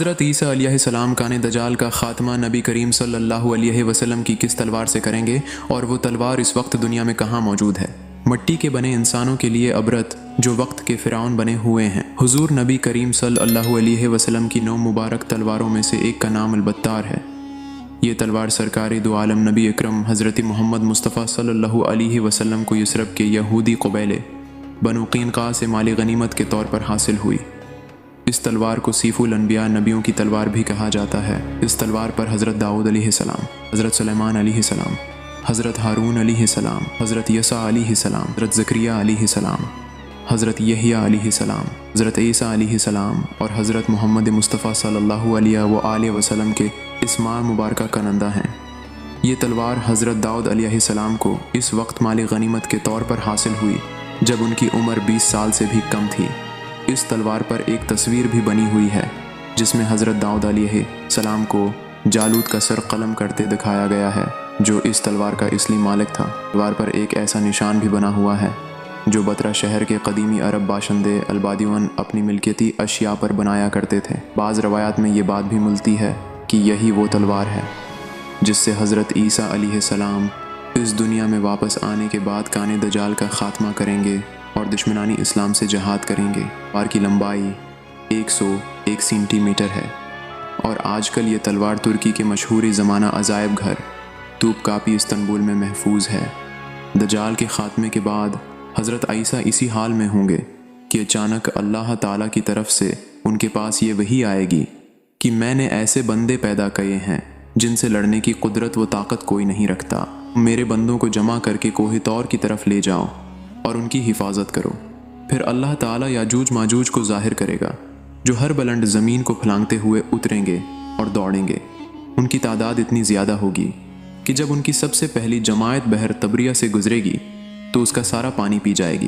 حضرت عیسیٰ علیہ السلام کان دجال کا خاتمہ نبی کریم صلی اللہ علیہ وسلم کی کس تلوار سے کریں گے، اور وہ تلوار اس وقت دنیا میں کہاں موجود ہے؟ مٹی کے بنے انسانوں کے لیے عبرت جو وقت کے فرعون بنے ہوئے ہیں۔ حضور نبی کریم صلی اللہ علیہ وسلم کی 9 مبارک تلواروں میں سے ایک کا نام البتار ہے۔ یہ تلوار سرکار دو عالم نبی اکرم حضرت محمد مصطفیٰ صلی اللہ علیہ وسلم کو یثرب کے یہودی قبیلے بنو قینقاع سے مال غنیمت کے طور پر حاصل ہوئی۔ اس تلوار کو سیف الانبیاء نبیوں کی تلوار بھی کہا جاتا ہے۔ اس تلوار پر حضرت داؤد علیہ السلام، حضرت سلیمان علیہ السلام، حضرت ہارون علیہ السلام، حضرت یسع علیہ السلام، حضرت زکریا علیہ السلام، حضرت یحییٰ علیہ السلام، حضرت عیسیٰ علیہ السلام اور حضرت محمد مصطفیٰ صلی اللہ علیہ وآلہ وسلم کے اسماء مبارکہ کا نندہ ہیں۔ یہ تلوار حضرت داؤد علیہ السلام کو اس وقت مال غنیمت کے طور پر حاصل ہوئی جب ان کی عمر 20 سال سے بھی کم تھی۔ اس تلوار پر ایک تصویر بھی بنی ہوئی ہے جس میں حضرت داؤد علیہ السلام کو جالوت کا سر قلم کرتے دکھایا گیا ہے جو اس تلوار کا اصلی مالک تھا۔ تلوار پر ایک ایسا نشان بھی بنا ہوا ہے جو بطرہ شہر کے قدیمی عرب باشندے البادیون اپنی ملکیتی اشیاء پر بنایا کرتے تھے۔ بعض روایات میں یہ بات بھی ملتی ہے کہ یہی وہ تلوار ہے جس سے حضرت عیسیٰ علیہ السلام اس دنیا میں واپس آنے کے بعد کان دجال کا خاتمہ کریں گے اور دشمنانی اسلام سے جہاد کریں گے۔ تلوار کی لمبائی 101 سینٹی میٹر ہے اور آج کل یہ تلوار ترکی کے مشہور زمانہ عجائب گھر توپ کاپی استنبول میں محفوظ ہے۔ دجال کے خاتمے کے بعد حضرت عیسیٰ اسی حال میں ہوں گے کہ اچانک اللہ تعالیٰ کی طرف سے ان کے پاس یہ وحی آئے گی کہ میں نے ایسے بندے پیدا کیے ہیں جن سے لڑنے کی قدرت و طاقت کوئی نہیں رکھتا۔ میرے بندوں کو جمع کر کے کوہ طور کی طرف لے جاؤ اور ان کی حفاظت کرو۔ پھر اللہ تعالیٰ یاجوج ماجوج کو ظاہر کرے گا جو ہر بلند زمین کو پھلانگتے ہوئے اتریں گے اور دوڑیں گے۔ ان کی تعداد اتنی زیادہ ہوگی کہ جب ان کی سب سے پہلی جماعت بحر تبریہ سے گزرے گی تو اس کا سارا پانی پی جائے گی۔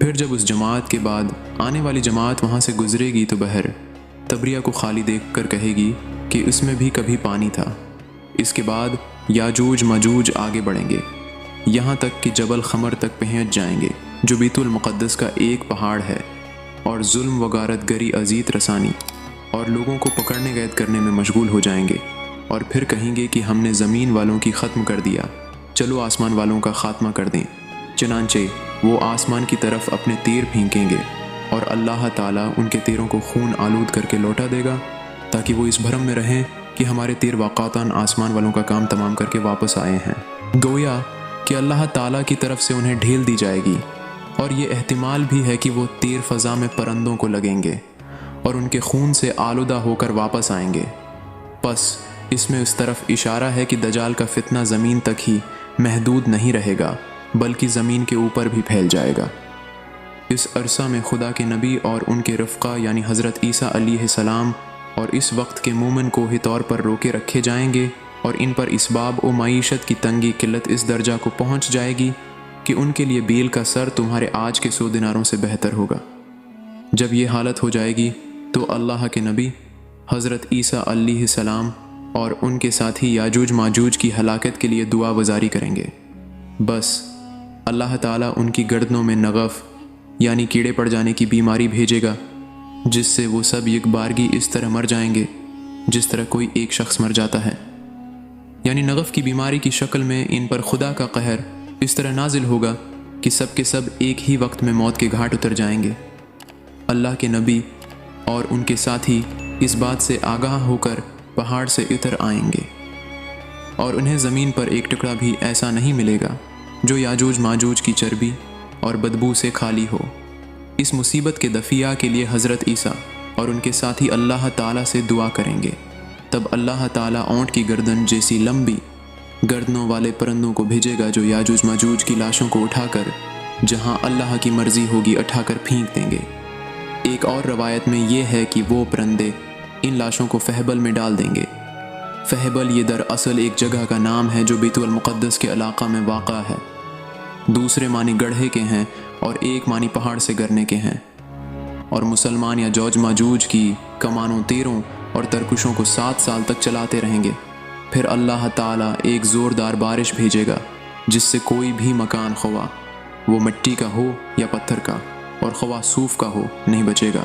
پھر جب اس جماعت کے بعد آنے والی جماعت وہاں سے گزرے گی تو بحر تبریہ کو خالی دیکھ کر کہے گی کہ اس میں بھی کبھی پانی تھا۔ اس کے بعد یاجوج ماجوج آگے بڑھیں گے یہاں تک کہ جبل خمر تک پہنچ جائیں گے جو بیت المقدس کا ایک پہاڑ ہے، اور ظلم و غارت گری اذیت رسانی اور لوگوں کو پکڑنے قید کرنے میں مشغول ہو جائیں گے، اور پھر کہیں گے کہ ہم نے زمین والوں کی ختم کر دیا، چلو آسمان والوں کا خاتمہ کر دیں۔ چنانچہ وہ آسمان کی طرف اپنے تیر پھینکیں گے اور اللہ تعالیٰ ان کے تیروں کو خون آلود کر کے لوٹا دے گا تاکہ وہ اس بھرم میں رہیں کہ ہمارے تیر واقعتاً آسمان والوں کا کام تمام کر کے واپس آئے ہیں۔ گویا کہ اللہ تعالیٰ کی طرف سے انہیں ڈھیل دی جائے گی، اور یہ احتمال بھی ہے کہ وہ تیر فضا میں پرندوں کو لگیں گے اور ان کے خون سے آلودہ ہو کر واپس آئیں گے۔ پس اس میں اس طرف اشارہ ہے کہ دجال کا فتنہ زمین تک ہی محدود نہیں رہے گا بلکہ زمین کے اوپر بھی پھیل جائے گا۔ اس عرصہ میں خدا کے نبی اور ان کے رفقا یعنی حضرت عیسیٰ علیہ السلام اور اس وقت کے مومن کوہ طور پر روکے رکھے جائیں گے، اور ان پر اسباب و معیشت کی تنگی قلت اس درجہ کو پہنچ جائے گی کہ ان کے لیے بیل کا سر تمہارے آج کے 100 دیناروں سے بہتر ہوگا۔ جب یہ حالت ہو جائے گی تو اللہ کے نبی حضرت عیسیٰ علیہ السلام اور ان کے ساتھی یاجوج ماجوج کی ہلاکت کے لیے دعا وزاری کریں گے۔ بس اللہ تعالیٰ ان کی گردنوں میں نغف یعنی کیڑے پڑ جانے کی بیماری بھیجے گا جس سے وہ سب یک بارگی اس طرح مر جائیں گے جس طرح کوئی ایک شخص مر جاتا ہے، یعنی نغف کی بیماری کی شکل میں ان پر خدا کا قہر اس طرح نازل ہوگا کہ سب کے سب ایک ہی وقت میں موت کے گھاٹ اتر جائیں گے۔ اللہ کے نبی اور ان کے ساتھی اس بات سے آگاہ ہو کر پہاڑ سے اتر آئیں گے، اور انہیں زمین پر ایک ٹکڑا بھی ایسا نہیں ملے گا جو یاجوج ماجوج کی چربی اور بدبو سے خالی ہو۔ اس مصیبت کے دفیع کے لیے حضرت عیسیٰ اور ان کے ساتھی اللہ تعالیٰ سے دعا کریں گے۔ تب اللہ تعالیٰ اونٹ کی گردن جیسی لمبی گردنوں والے پرندوں کو بھیجے گا جو یاجوج ماجوج کی لاشوں کو اٹھا کر جہاں اللہ کی مرضی ہوگی اٹھا کر پھینک دیں گے۔ ایک اور روایت میں یہ ہے کہ وہ پرندے ان لاشوں کو فہبل میں ڈال دیں گے۔ فہبل یہ دراصل ایک جگہ کا نام ہے جو بیت المقدس کے علاقہ میں واقع ہے۔ دوسرے معنی گڑھے کے ہیں اور ایک معنی پہاڑ سے گرنے کے ہیں، اور مسلمان یا جوج ماجوج کی کمانوں تیروں اور ترکشوں کو 7 سال تک چلاتے رہیں گے۔ پھر اللہ تعالیٰ ایک زوردار بارش بھیجے گا جس سے کوئی بھی مکان خواہ وہ مٹی کا ہو یا پتھر کا اور خواہ صوف کا ہو نہیں بچے گا۔